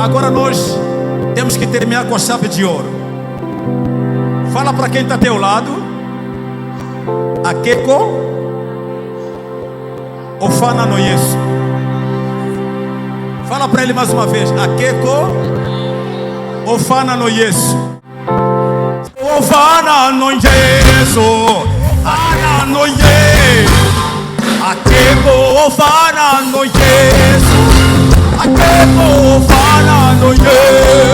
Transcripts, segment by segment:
Agora nós temos que terminar com a chave de ouro. Fala para quem está ao teu lado. Akeko ofana no Yesu. Fala para ele mais uma vez. Akeko ofana no Yesu. Ofana no Yesu. Ofana no Yesu. Akeko ofana no Yesu. Akeko ofana no Yesu.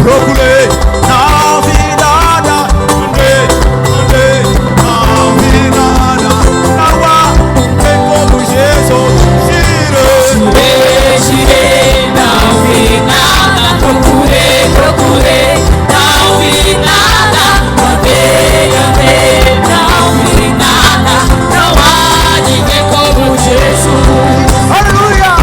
Procurei, não vi nada. Andei, não vi nada. Não há ninguém como Jesus. Girei, não vi nada. Procurei, não vi nada. Andei, não vi nada. Não há ninguém como Jesus. Aleluia!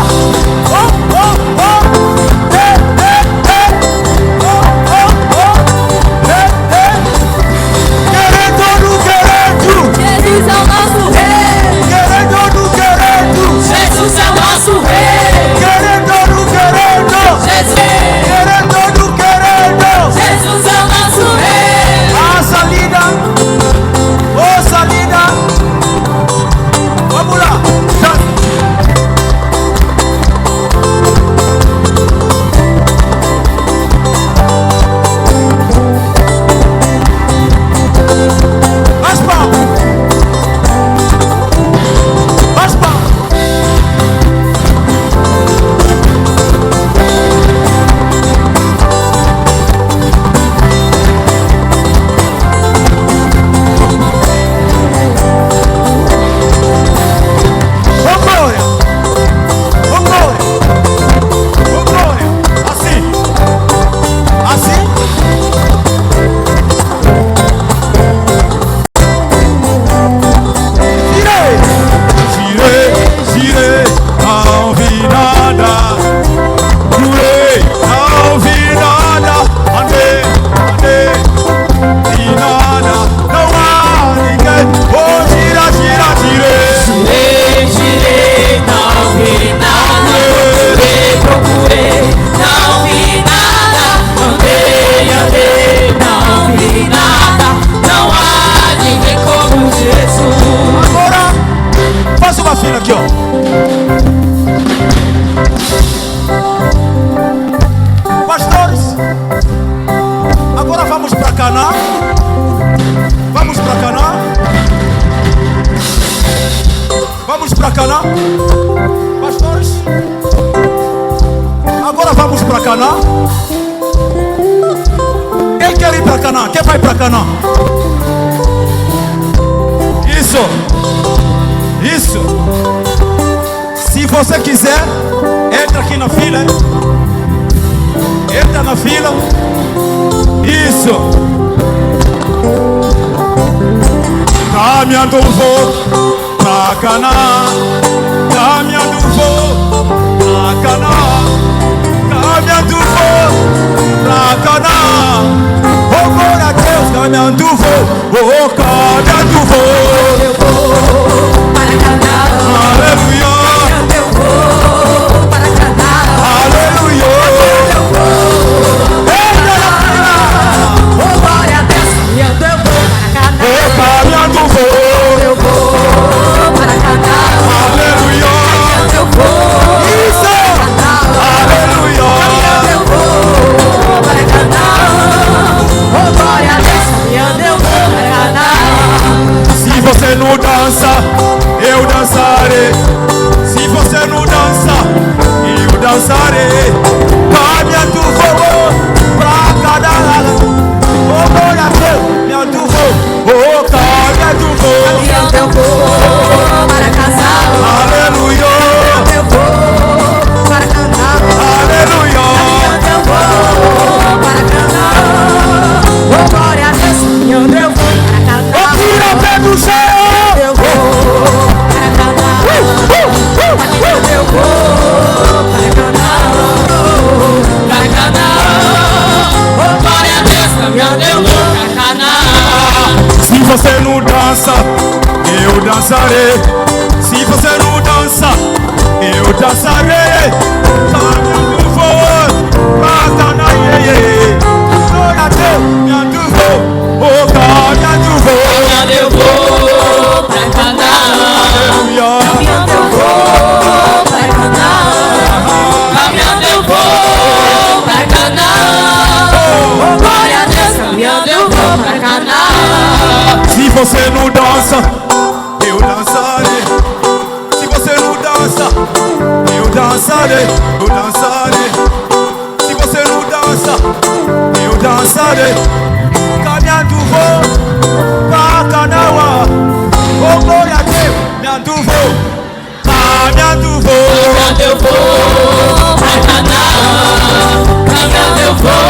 Vamos para Canaã. Agora vamos para Canaã. Quem quer ir para Canaã? Quem vai para Canaã? Isso. Se você quiser, entra aqui na fila. Entra na fila. Isso. Caminhando vou pra Canaã. Caminhando vou pra Canaã. Caminhando vou pra Canaã. Oh, glória a Deus. Caminhando vou. Oh, caminhando vou. Eu vou para Canaã. Aleluia. Eu vou para Canaã. Aleluia. Eu vou para Canaã. Oh, glória a Deus. Caminhando eu vou para Canaã. Oh, caminhando vou. Eu vou para Canaã. Aleluia. Eu vou Isso. para Canaã. Aleluia. Eu vou para Canaã. Oh, glória a Deus. Caminhando eu vou para Canaã. Se você não dança, eu dançarei. Se você não dança, eu dançarei. Caminhando vou pra Canaã. Oh, glória a Deus. Caminhando vou. Oh, caminhando vou. Caminhando eu vou para Canaã. Aleluia. Eu vou para Canaã. Aleluia. Eu vou para Canaã. Oh, glória a Deus. Caminhando eu vou para Canaã. Tira o pé do céu. Eu vou para Canaã. Caminhando eu vou para Canaã. Para Canaã. Oh, glória a Deus. Caminhando eu vou para Canaã. Se você não dança, eu dançarei. Se você não dança, eu dançarei. Caminhando vou pra Canaã. Glória a Deus. Caminhando vou. Oh, caminhando vou. Caminhando eu vou para Canaã. Aleluia. Caminhando eu vou para Canaã. Caminhando eu vou para Canaã. Oh, glória a Deus. Caminhando eu vou para Canaã. Se você não dança, eu dançarei. Se você não dança, eu dançarei. Eu dançarei. Se você não dança, eu dançarei. Caminhando vou pra Canaã. Oh, glória a Deus. Caminhando vou. Caminhando vou. Caminhando eu vou para Canaã. Caminhando eu vou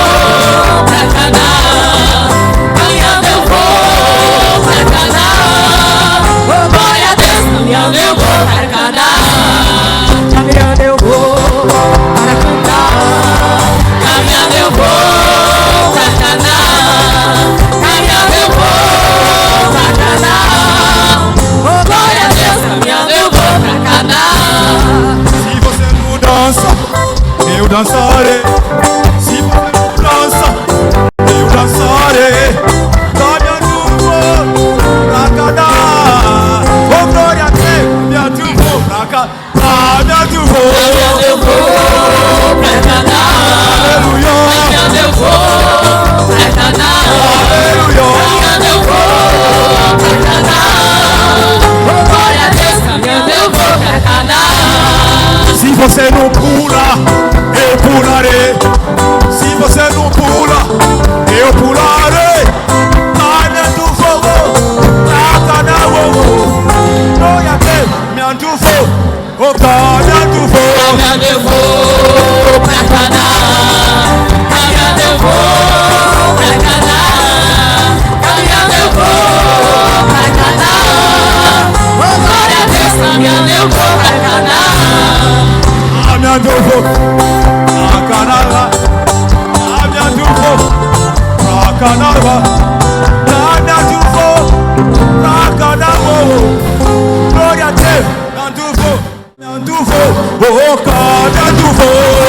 para Canaã. Caminhando eu vou para Canaã. Oh, glória a Deus. Caminhando eu vou para Canaã. Caminhando eu vou para Canaã. Caminhando eu vou para Canaã. Caminhando eu vou para Canaã. Oh, glória a Deus. Caminhando eu vou para Canaã. Se você não dança, eu dançarei. Se você não dança, eu dançarei. Caminhando vou pra Canaã. Oh, glória a Deus. Caminhando vou pra Canaã. Caminhando vou. Caminhando eu vou pra Canaã. Aleluia. Caminhando eu vou pra Canaã. Aleluia. Caminhando eu vou pra Canaã. Oh, glória a Deus. Caminhando eu vou pra Canaã. Se você não pula, eu pularei. Se você não pula, eu pularei. Caminhando vou pra Canaã. Glória a Deus. Caminhando vou. Oh, caminhando vou. Caminhando eu vou pra Canaã. Caminhando eu vou pra Canaã. Caminhando eu vou pra Canaã. Oh, glória a Deus. Caminhando eu vou pra Canaã. Caminhando vou pra Canaã. Caminhando vou pra Canaã. Caminhando vou pra Canaã. Glória a Deus. Caminhando vou. Oh, caminhando vou.